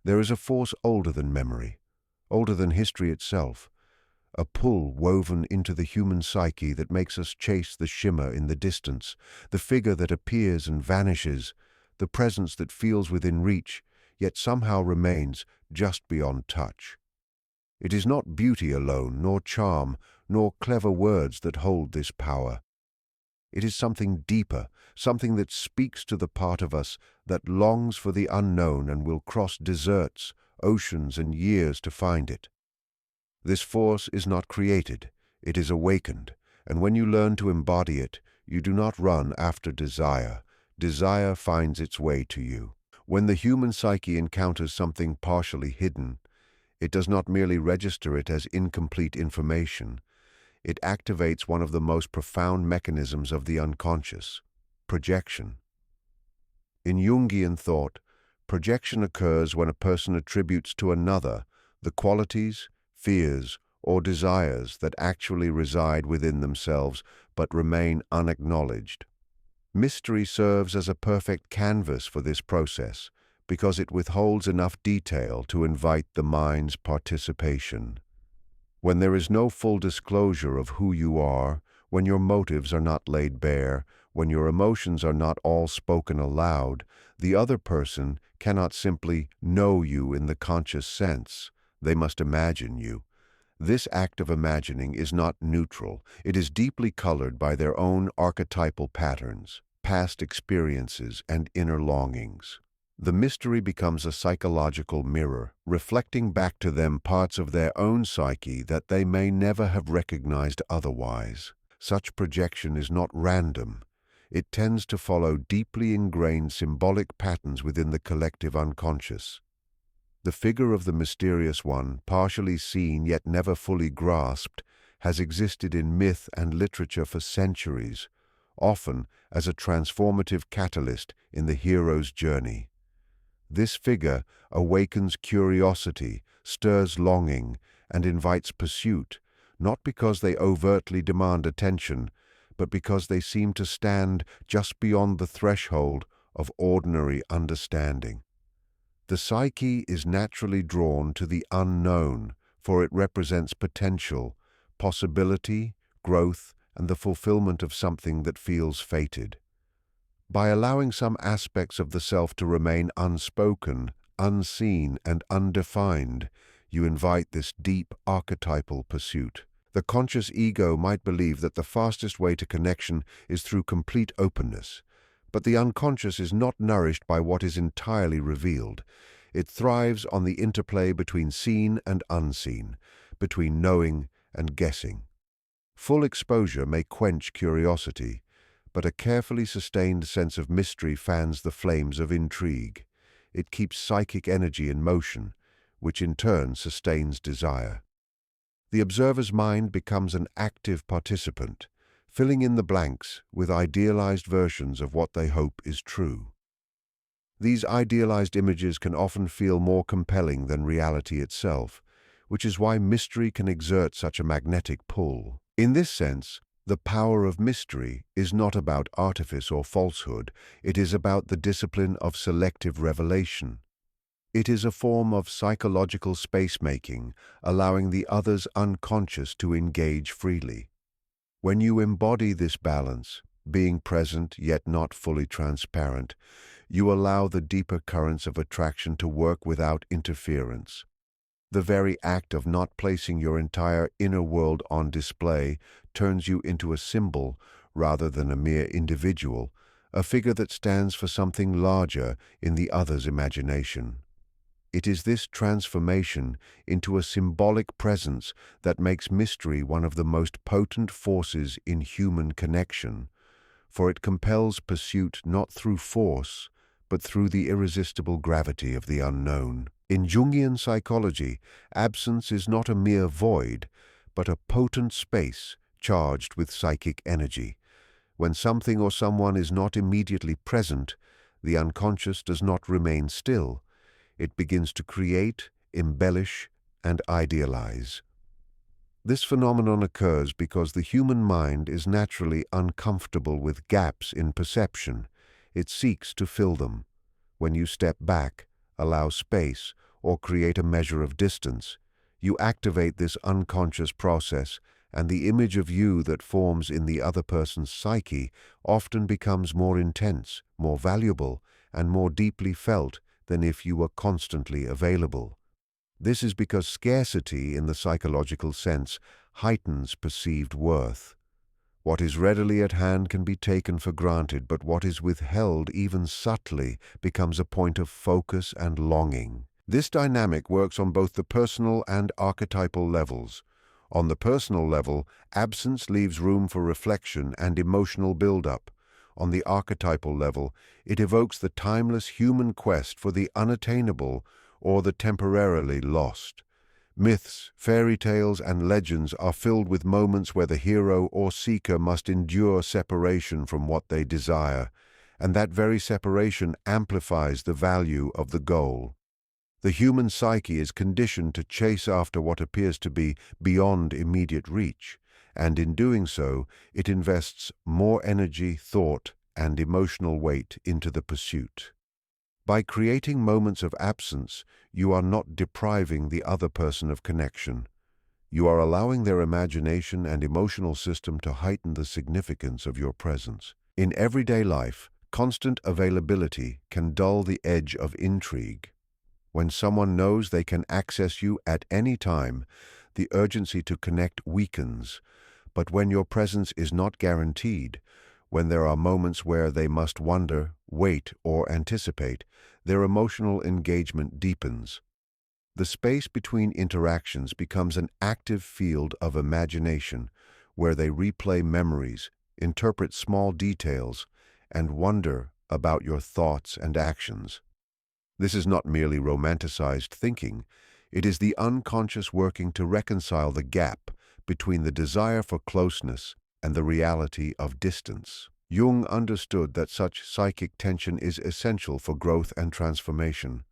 There is a force older than memory, older than history itself, a pull woven into the human psyche that makes us chase the shimmer in the distance, the figure that appears and vanishes, the presence that feels within reach, yet somehow remains just beyond touch. It is not beauty alone, nor charm, nor clever words that hold this power. It is something deeper, something that speaks to the part of us that longs for the unknown and will cross deserts, oceans, and years to find it. This force is not created, it is awakened, and when you learn to embody it, you do not run after desire. Desire finds its way to you. When the human psyche encounters something partially hidden, it does not merely register it as incomplete information. It activates one of the most profound mechanisms of the unconscious: projection. In Jungian thought, projection occurs when a person attributes to another the qualities, fears, or desires that actually reside within themselves but remain unacknowledged. Mystery serves as a perfect canvas for this process because it withholds enough detail to invite the mind's participation. When there is no full disclosure of who you are, when your motives are not laid bare, when your emotions are not all spoken aloud, the other person cannot simply know you in the conscious sense. They must imagine you. This act of imagining is not neutral. It is deeply colored by their own archetypal patterns, past experiences, and inner longings. The mystery becomes a psychological mirror, reflecting back to them parts of their own psyche that they may never have recognized otherwise. Such projection is not random. It tends to follow deeply ingrained symbolic patterns within the collective unconscious. The figure of the mysterious one, partially seen yet never fully grasped, has existed in myth and literature for centuries, often as a transformative catalyst in the hero's journey. This figure awakens curiosity, stirs longing, and invites pursuit, not because they overtly demand attention, but because they seem to stand just beyond the threshold of ordinary understanding. The psyche is naturally drawn to the unknown, for it represents potential, possibility, growth, and the fulfillment of something that feels fated. By allowing some aspects of the self to remain unspoken, unseen, and undefined, you invite this deep archetypal pursuit. The conscious ego might believe that the fastest way to connection is through complete openness, but the unconscious is not nourished by what is entirely revealed. It thrives on the interplay between seen and unseen, between knowing and guessing. Full exposure may quench curiosity, but a carefully sustained sense of mystery fans the flames of intrigue. It keeps psychic energy in motion, which in turn sustains desire. The observer's mind becomes an active participant, filling in the blanks with idealized versions of what they hope is true. These idealized images can often feel more compelling than reality itself, which is why mystery can exert such a magnetic pull. In this sense, the power of mystery is not about artifice or falsehood, it is about the discipline of selective revelation. It is a form of psychological space-making, allowing the other's unconscious to engage freely. When you embody this balance, being present yet not fully transparent, you allow the deeper currents of attraction to work without interference. The very act of not placing your entire inner world on display turns you into a symbol rather than a mere individual, a figure that stands for something larger in the other's imagination. It is this transformation into a symbolic presence that makes mystery one of the most potent forces in human connection, for it compels pursuit not through force, but through the irresistible gravity of the unknown. In Jungian psychology, absence is not a mere void, but a potent space charged with psychic energy. When something or someone is not immediately present, the unconscious does not remain still. It begins to create, embellish, and idealize. This phenomenon occurs because the human mind is naturally uncomfortable with gaps in perception. It seeks to fill them. When you step back, allow space, or create a measure of distance. You activate this unconscious process, and the image of you that forms in the other person's psyche often becomes more intense, more valuable, and more deeply felt than if you were constantly available. This is because scarcity, in the psychological sense, heightens perceived worth. What is readily at hand can be taken for granted, but what is withheld even subtly becomes a point of focus and longing. This dynamic works on both the personal and archetypal levels. On the personal level, absence leaves room for reflection and emotional build-up. On the archetypal level, it evokes the timeless human quest for the unattainable or the temporarily lost. Myths, fairy tales, and legends are filled with moments where the hero or seeker must endure separation from what they desire, and that very separation amplifies the value of the goal. The human psyche is conditioned to chase after what appears to be beyond immediate reach, and in doing so, it invests more energy, thought, and emotional weight into the pursuit. By creating moments of absence, you are not depriving the other person of connection. You are allowing their imagination and emotional system to heighten the significance of your presence. In everyday life, constant availability can dull the edge of intrigue. When someone knows they can access you at any time, the urgency to connect weakens. But when your presence is not guaranteed, when there are moments where they must wonder, wait, or anticipate, their emotional engagement deepens. The space between interactions becomes an active field of imagination, where they replay memories, interpret small details, and wonder about your thoughts and actions. This is not merely romanticized thinking. It is the unconscious working to reconcile the gap between the desire for closeness and the reality of distance. Jung understood that such psychic tension is essential for growth and transformation.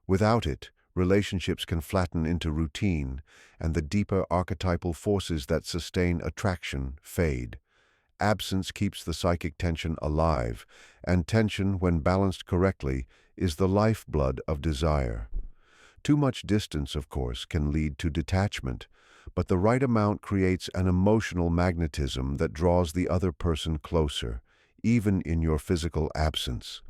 Without it, relationships can flatten into routine, and the deeper archetypal forces that sustain attraction fade. Absence keeps the psychic tension alive, and tension, when balanced correctly, is the lifeblood of desire. Too much distance, of course, can lead to detachment, but the right amount creates an emotional magnetism that draws the other person closer, even in your physical absence.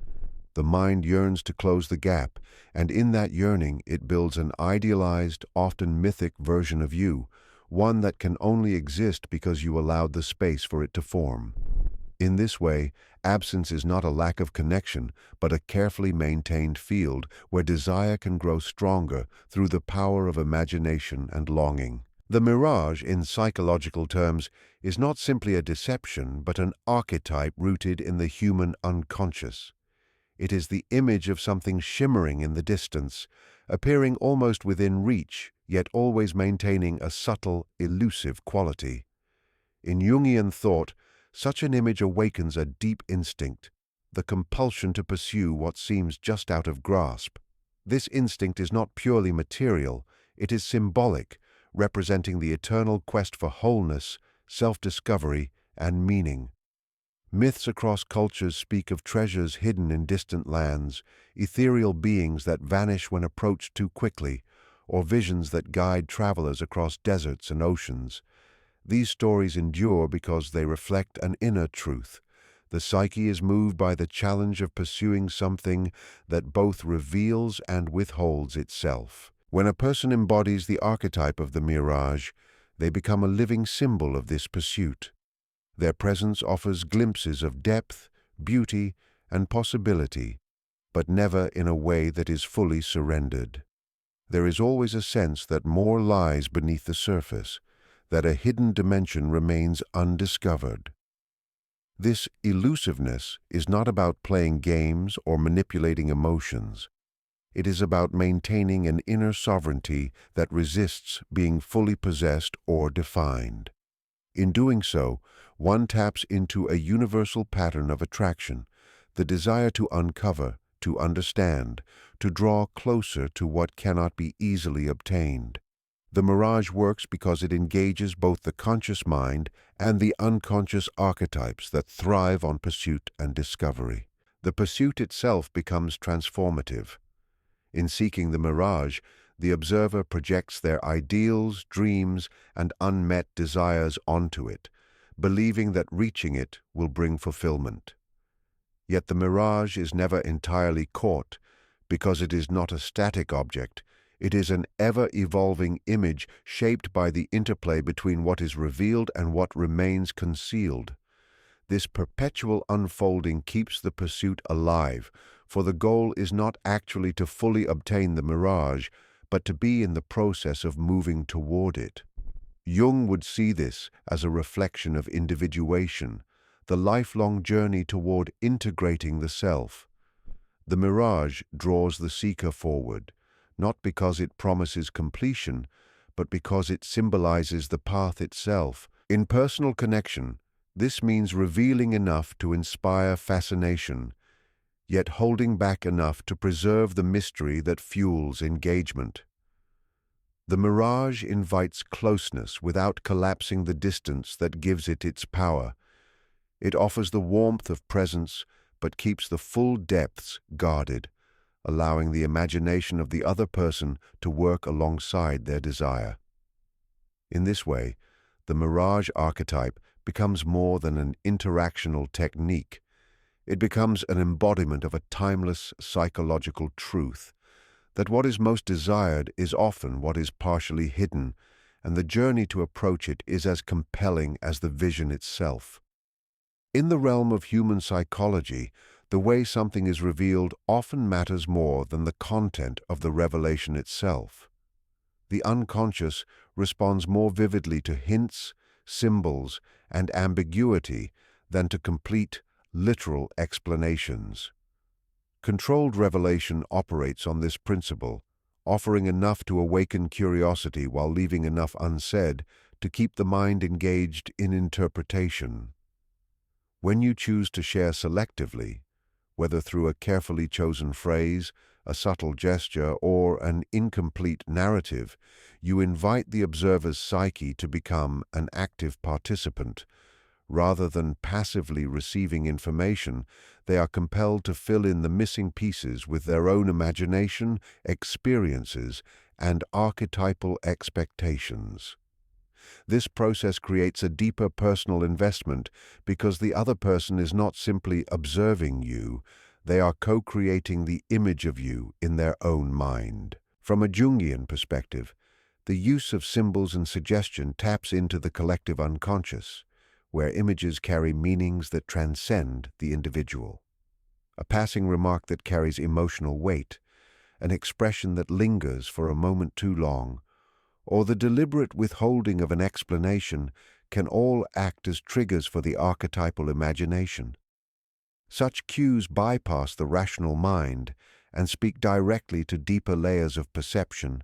The mind yearns to close the gap, and in that yearning it builds an idealized, often mythic version of you, one that can only exist because you allowed the space for it to form. In this way, absence is not a lack of connection, but a carefully maintained field where desire can grow stronger through the power of imagination and longing. The mirage, in psychological terms, is not simply a deception, but an archetype rooted in the human unconscious. It is the image of something shimmering in the distance, appearing almost within reach, yet always maintaining a subtle, elusive quality. In Jungian thought, such an image awakens a deep instinct, the compulsion to pursue what seems just out of grasp. This instinct is not purely material, it is symbolic, representing the eternal quest for wholeness, self-discovery, and meaning. Myths across cultures speak of treasures hidden in distant lands, ethereal beings that vanish when approached too quickly, or visions that guide travelers across deserts and oceans. These stories endure because they reflect an inner truth. The psyche is moved by the challenge of pursuing something that both reveals and withholds itself. When a person embodies the archetype of the mirage, they become a living symbol of this pursuit. Their presence offers glimpses of depth, beauty, and possibility, but never in a way that is fully surrendered. There is always a sense that more lies beneath the surface, that a hidden dimension remains undiscovered. This elusiveness is not about playing games or manipulating emotions. It is about maintaining an inner sovereignty that resists being fully possessed or defined. In doing so, one taps into a universal pattern of attraction, the desire to uncover, to understand, to draw closer to what cannot be easily obtained. The mirage works because it engages both the conscious mind and the unconscious archetypes that thrive on pursuit and discovery. The pursuit itself becomes transformative. In seeking the mirage, the observer projects their ideals, dreams, and unmet desires onto it, believing that reaching it will bring fulfillment. Yet the mirage is never entirely caught, because it is not a static object. It is an ever-evolving image shaped by the interplay between what is revealed and what remains concealed. This perpetual unfolding keeps the pursuit alive, for the goal is not actually to fully obtain the mirage, but to be in the process of moving toward it. Jung would see this as a reflection of individuation, the lifelong journey toward integrating the self. The mirage draws the seeker forward, not because it promises completion, but because it symbolizes the path itself. In personal connection, this means revealing enough to inspire fascination, yet holding back enough to preserve the mystery that fuels engagement. The mirage invites closeness without collapsing the distance that gives it its power. It offers the warmth of presence, but keeps the full depths guarded, allowing the imagination of the other person to work alongside their desire. In this way, the mirage archetype becomes more than an interactional technique. It becomes an embodiment of a timeless psychological truth, that what is most desired is often what is partially hidden, and the journey to approach it is as compelling as the vision itself. In the realm of human psychology, the way something is revealed often matters more than the content of the revelation itself. The unconscious responds more vividly to hints, symbols, and ambiguity than to complete, literal explanations. Controlled revelation operates on this principle, offering enough to awaken curiosity while leaving enough unsaid to keep the mind engaged in interpretation. When you choose to share selectively, whether through a carefully chosen phrase, a subtle gesture, or an incomplete narrative, you invite the observer's psyche to become an active participant. Rather than passively receiving information, they are compelled to fill in the missing pieces with their own imagination, experiences, and archetypal expectations. This process creates a deeper personal investment because the other person is not simply observing you, they are co-creating the image of you in their own mind. From a Jungian perspective, the use of symbols and suggestion taps into the collective unconscious, where images carry meanings that transcend the individual. A passing remark that carries emotional weight, an expression that lingers for a moment too long, or the deliberate withholding of an explanation can all act as triggers for the archetypal imagination. Such cues bypass the rational mind and speak directly to deeper layers of perception,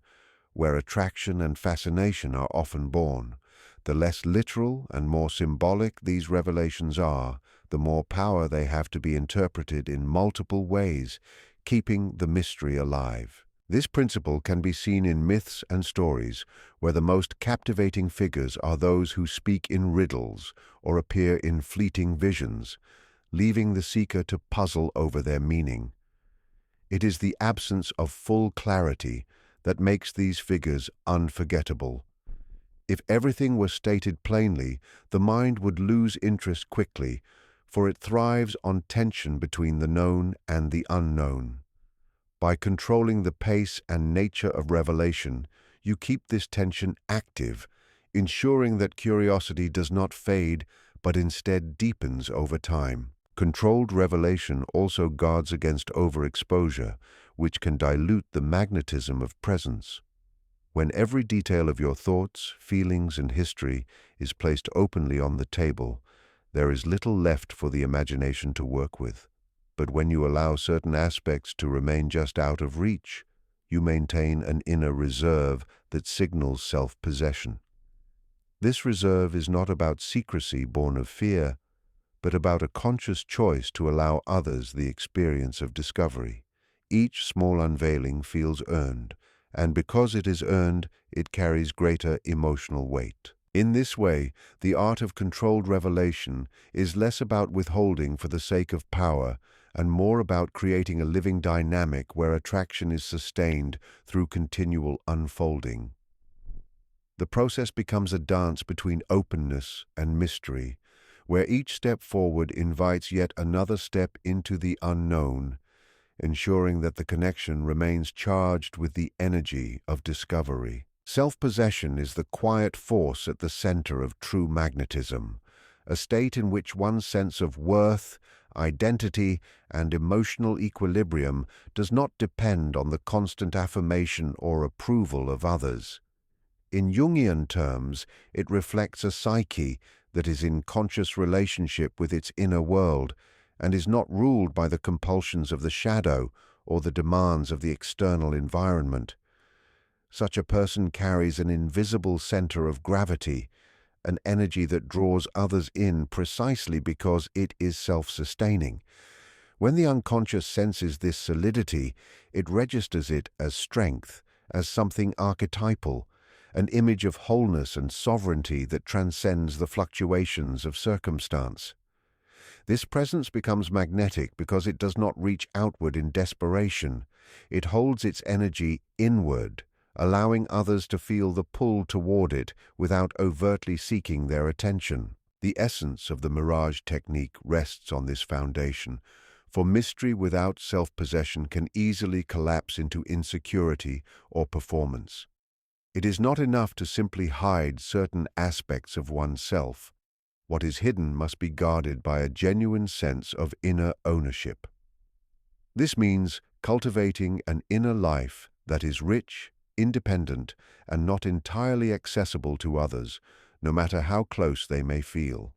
where attraction and fascination are often born. The less literal and more symbolic these revelations are, the more power they have to be interpreted in multiple ways, keeping the mystery alive. This principle can be seen in myths and stories, where the most captivating figures are those who speak in riddles or appear in fleeting visions, leaving the seeker to puzzle over their meaning. It is the absence of full clarity that makes these figures unforgettable. If everything were stated plainly, the mind would lose interest quickly, for it thrives on tension between the known and the unknown. By controlling the pace and nature of revelation, you keep this tension active, ensuring that curiosity does not fade but instead deepens over time. Controlled revelation also guards against overexposure, which can dilute the magnetism of presence. When every detail of your thoughts, feelings, and history is placed openly on the table, there is little left for the imagination to work with. But when you allow certain aspects to remain just out of reach, you maintain an inner reserve that signals self-possession. This reserve is not about secrecy born of fear, but about a conscious choice to allow others the experience of discovery. Each small unveiling feels earned, and because it is earned, it carries greater emotional weight. In this way, the art of controlled revelation is less about withholding for the sake of power and more about creating a living dynamic where attraction is sustained through continual unfolding. The process becomes a dance between openness and mystery, where each step forward invites yet another step into the unknown, ensuring that the connection remains charged with the energy of discovery. Self-possession is the quiet force at the center of true magnetism, a state in which one's sense of worth, identity, and emotional equilibrium does not depend on the constant affirmation or approval of others. In Jungian terms, it reflects a psyche that is in conscious relationship with its inner world and is not ruled by the compulsions of the shadow or the demands of the external environment. Such a person carries an invisible center of gravity, an energy that draws others in precisely because it is self-sustaining. When the unconscious senses this solidity, it registers it as strength, as something archetypal, an image of wholeness and sovereignty that transcends the fluctuations of circumstance. This presence becomes magnetic because it does not reach outward in desperation. It holds its energy inward, allowing others to feel the pull toward it without overtly seeking their attention. The essence of the Mirage technique rests on this foundation, for mystery without self-possession can easily collapse into insecurity or performance. It is not enough to simply hide certain aspects of oneself. What is hidden must be guarded by a genuine sense of inner ownership. This means cultivating an inner life that is rich, independent, and not entirely accessible to others, no matter how close they may feel.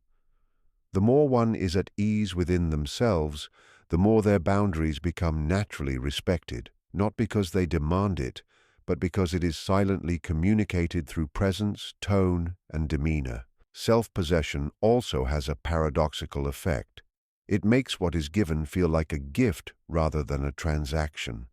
The more one is at ease within themselves, the more their boundaries become naturally respected, not because they demand it, but because it is silently communicated through presence, tone, and demeanor. Self-possession also has a paradoxical effect. It makes what is given feel like a gift rather than a transaction.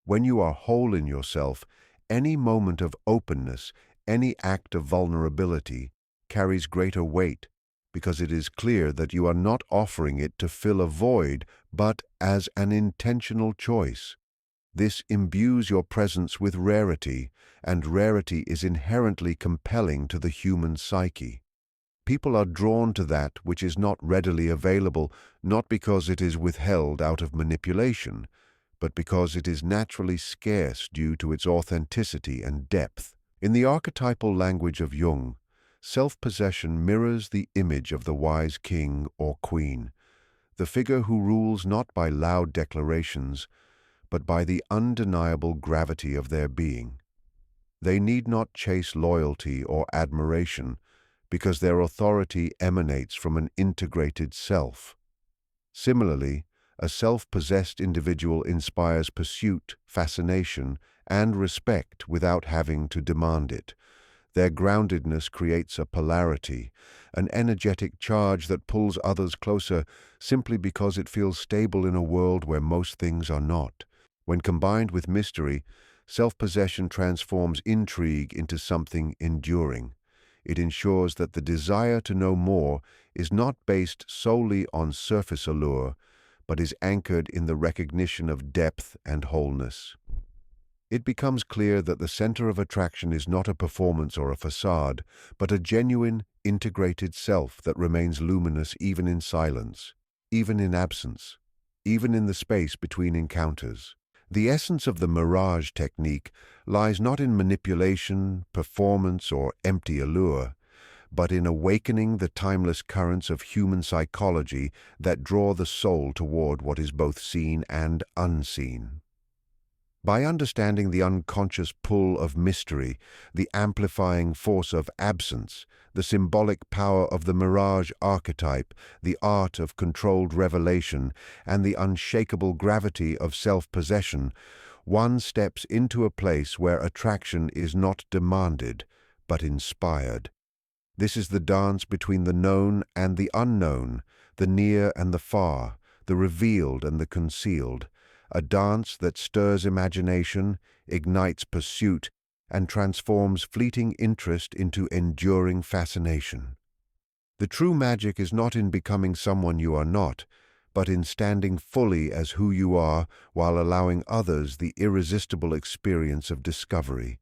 When you are whole in yourself, any moment of openness, any act of vulnerability, carries greater weight, because it is clear that you are not offering it to fill a void, but as an intentional choice. This imbues your presence with rarity, and rarity is inherently compelling to the human psyche. People are drawn to that which is not readily available, not because it is withheld out of manipulation, but because it is naturally scarce due to its authenticity and depth. In the archetypal language of Jung, self-possession mirrors the image of the wise king or queen, the figure who rules not by loud declarations, but by the undeniable gravity of their being. They need not chase loyalty or admiration, because their authority emanates from an integrated self. Similarly, a self-possessed individual inspires pursuit, fascination, and respect without having to demand it. Their groundedness creates a polarity, an energetic charge that pulls others closer simply because it feels stable in a world where most things are not. When combined with mystery, self-possession transforms intrigue into something enduring. It ensures that the desire to know more is not based solely on surface allure, but is anchored in the recognition of depth and wholeness. It becomes clear that the center of attraction is not a performance or a facade, but a genuine, integrated self that remains luminous even in silence, even in absence, even in the space between encounters. The essence of the Mirage technique lies not in manipulation, performance, or empty allure, but in awakening the timeless currents of human psychology that draw the soul toward what is both seen and unseen. By understanding the unconscious pull of mystery, the amplifying force of absence, the symbolic power of the Mirage archetype, the art of controlled revelation, and the unshakable gravity of self-possession, one steps into a place where attraction is not demanded, but inspired. This is the dance between the known and the unknown, the near and the far, the revealed and the concealed, a dance that stirs imagination, ignites pursuit, and transforms fleeting interest into enduring fascination. The true magic is not in becoming someone you are not, but in standing fully as who you are while allowing others the irresistible experience of discovery.